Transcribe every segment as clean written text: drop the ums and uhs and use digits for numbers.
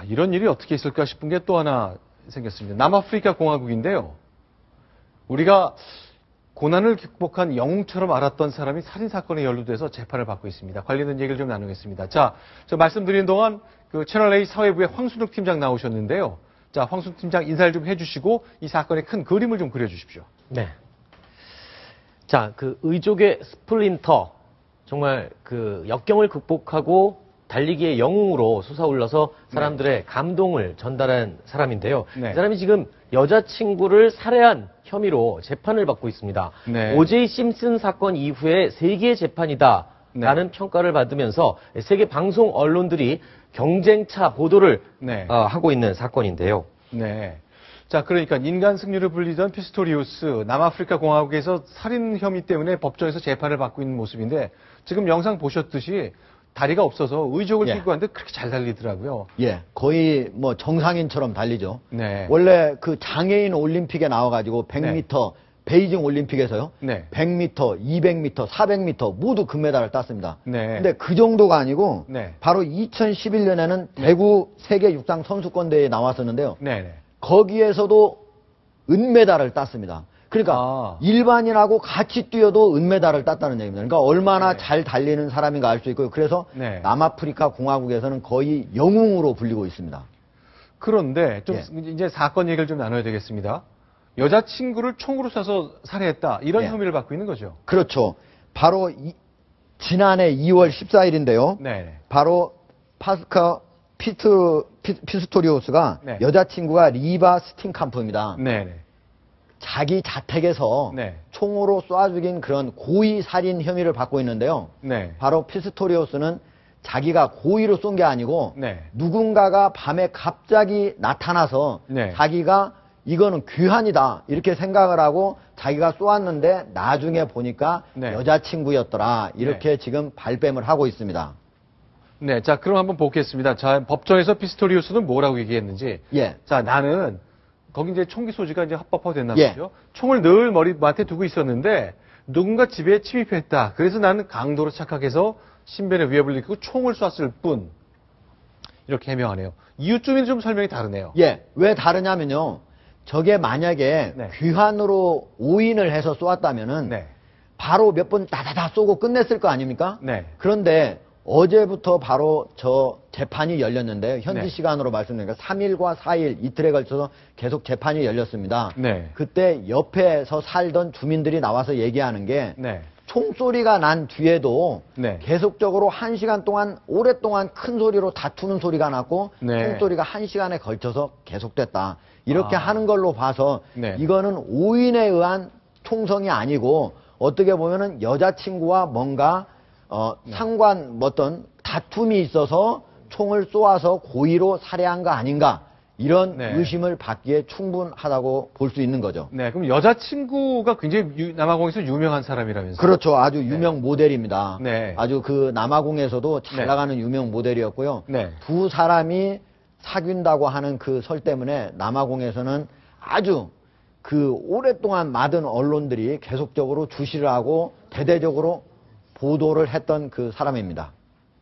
이런 일이 어떻게 있을까 싶은 게 또 하나 생겼습니다. 남아프리카 공화국인데요. 우리가 고난을 극복한 영웅처럼 알았던 사람이 살인사건에 연루돼서 재판을 받고 있습니다. 관련된 얘기를 좀 나누겠습니다. 자, 저 말씀드린 동안 그 채널A 사회부의 황순욱 팀장 나오셨는데요. 자, 황순욱 팀장 인사를 좀 해주시고 이 사건의 큰 그림을 좀 그려주십시오. 네. 자, 그 의족의 스플린터. 정말 그 역경을 극복하고 달리기의 영웅으로 솟아올라서 사람들의 감동을 전달한 사람인데요. 네. 이 사람이 지금 여자친구를 살해한 혐의로 재판을 받고 있습니다. 네. 오제이 심슨 사건 이후에 세계의 재판이다. 라는 평가를 받으면서 세계 방송 언론들이 경쟁차 보도를 하고 있는 사건인데요. 네. 자, 그러니까 인간 승리로 불리던 피스토리우스, 남아프리카 공화국에서 살인 혐의 때문에 법정에서 재판을 받고 있는 모습인데 지금 영상 보셨듯이 다리가 없어서 의족을 끼고 왔는데 그렇게 잘 달리더라고요. 예, 거의 뭐 정상인처럼 달리죠. 네. 원래 그 장애인 올림픽에 나와가지고 100m, 베이징 올림픽에서요. 100m, 200m, 400m 모두 금메달을 땄습니다. 근데 그 정도가 아니고 바로 2011년에는 대구 세계 육상 선수권대회에 나왔었는데요. 거기에서도 은메달을 땄습니다. 그러니까 일반인하고 같이 뛰어도 은메달을 땄다는 얘기입니다. 그러니까 얼마나 잘 달리는 사람인가 알 수 있고요. 그래서 남아프리카 공화국에서는 거의 영웅으로 불리고 있습니다. 그런데 좀 이제 사건 얘기를 좀 나눠야 되겠습니다. 여자친구를 총으로 쏴서 살해했다. 이런 혐의를 받고 있는 거죠. 그렇죠. 바로 지난해 2월 14일인데요. 바로 파스카 피스토리우스가 여자친구가 리바 스팅캄프입니다. 자기 자택에서 총으로 쏴 죽인 그런 고의 살인 혐의를 받고 있는데요. 바로 피스토리우스는 자기가 고의로 쏜 게 아니고 누군가가 밤에 갑자기 나타나서 자기가 이거는 귀환이다 이렇게 생각을 하고 자기가 쏘았는데 나중에 보니까 여자친구였더라 이렇게 지금 발뺌을 하고 있습니다. 네, 자 그럼 한번 보겠습니다. 자, 법정에서 피스토리우스는 뭐라고 얘기했는지. 자, 나는 거기 이제 총기 소지가 이제 합법화됐나 보죠. 총을 늘 머리맡에 두고 있었는데 누군가 집에 침입했다. 그래서 나는 강도로 착각해서 신변에 위협을 느끼고 총을 쐈을 뿐. 이렇게 해명하네요. 이유쯤이 좀 설명이 다르네요. 왜 다르냐면요. 저게 만약에 귀환으로 오인을 해서 쏘았다면은 바로 몇 번 다다다 쏘고 끝냈을 거 아닙니까? 그런데 어제부터 바로 저 재판이 열렸는데요. 현지 시간으로 말씀드리니까 3일과 4일 이틀에 걸쳐서 계속 재판이 열렸습니다. 그때 옆에서 살던 주민들이 나와서 얘기하는 게 총소리가 난 뒤에도 계속적으로 1시간 동안 오랫동안 큰 소리로 다투는 소리가 났고 총소리가 1시간에 걸쳐서 계속됐다. 이렇게 하는 걸로 봐서 이거는 오인에 의한 총성이 아니고 어떻게 보면은 여자친구와 뭔가 어떤 다툼이 있어서 총을 쏘아서 고의로 살해한 거 아닌가 이런 의심을 받기에 충분하다고 볼 수 있는 거죠. 그럼 여자친구가 굉장히 남아공에서 유명한 사람이라면서요? 그렇죠. 아주 유명 모델입니다. 아주 그 남아공에서도 잘 나가는 유명 모델이었고요. 두 사람이 사귄다고 하는 그 설 때문에 남아공에서는 아주 그 오랫동안 많은 언론들이 계속적으로 주시를 하고 대대적으로 보도를 했던 그 사람입니다.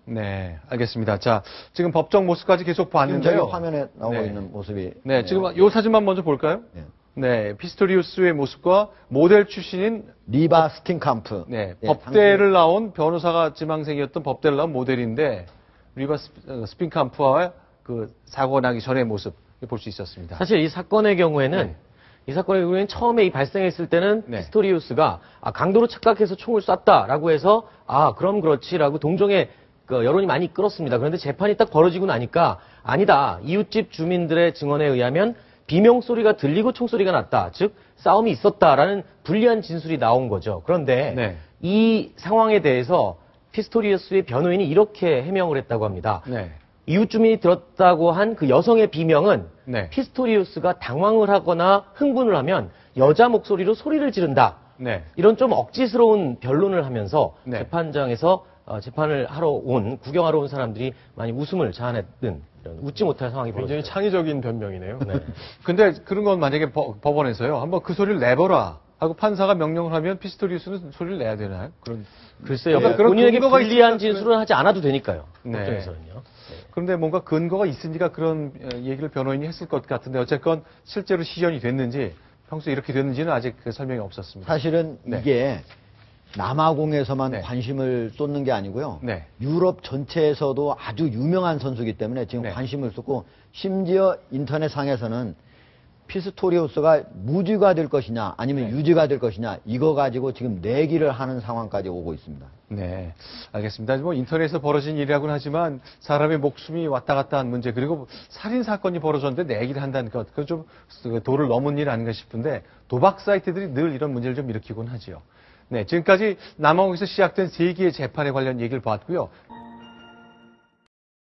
네, 알겠습니다. 자, 지금 법정 모습까지 계속 봤는데요. 저희 화면에 나오고 있는 모습이. 지금 이 사진만 먼저 볼까요? 피스토리우스의 모습과 모델 출신인 리바 스팅캄프. 법대를 나온 변호사가 지망생이었던 법대를 나온 모델인데 리바 스팅캄프와 그 사고가 나기 전의 모습 볼 수 있었습니다. 사실 이 사건의 경우에는 처음에 발생했을 때는 피스토리우스가 강도로 착각해서 총을 쐈다라고 해서 그럼 그렇지라고 동정의 그 여론이 많이 끌었습니다. 그런데 재판이 딱 벌어지고 나니까 아니다. 이웃집 주민들의 증언에 의하면 비명소리가 들리고 총소리가 났다. 즉 싸움이 있었다라는 불리한 진술이 나온 거죠. 그런데 이 상황에 대해서 피스토리우스의 변호인이 이렇게 해명을 했다고 합니다. 이웃 주민이 들었다고 한 그 여성의 비명은 피스토리우스가 당황을 하거나 흥분을 하면 여자 목소리로 소리를 지른다. 이런 좀 억지스러운 변론을 하면서 재판장에서 재판을 구경하러 온 사람들이 많이 웃음을 자아냈던 이런 웃지 못할 상황이 벌어졌어요. 굉장히 창의적인 변명이네요. 근데 그런 건 만약에 법원에서요. 한번 그 소리를 내보라 하고 판사가 명령을 하면 피스토리우스는 소리를 내야 되나요? 글쎄요. 그러니까 본인에게 근거가 불리한 있으니까 진술은 하지 않아도 되니까요. 네. 법정에서는요. 네. 그런데 뭔가 근거가 있으니까 그런 얘기를 변호인이 했을 것 같은데 어쨌건 실제로 시연이 됐는지 평소에 이렇게 됐는지는 아직 그 설명이 없었습니다. 사실은 네. 이게 남아공에서만 네. 관심을 쏟는 게 아니고요. 네. 유럽 전체에서도 아주 유명한 선수이기 때문에 지금 네. 관심을 쏟고 심지어 인터넷상에서는 피스토리우스가 무죄가 될 것이냐 아니면 네. 유죄가 될 것이냐 이거 가지고 지금 내기를 하는 상황까지 오고 있습니다. 네, 알겠습니다. 뭐 인터넷에서 벌어진 일이라고는 하지만 사람의 목숨이 왔다 갔다 한 문제 그리고 살인 사건이 벌어졌는데 내기를 한다는 것 그건 좀 도를 넘은 일 아닌가 싶은데 도박 사이트들이 늘 이런 문제를 좀 일으키곤 하지요. 네, 지금까지 남아공에서 시작된 세계의 재판에 관련 얘기를 봤고요.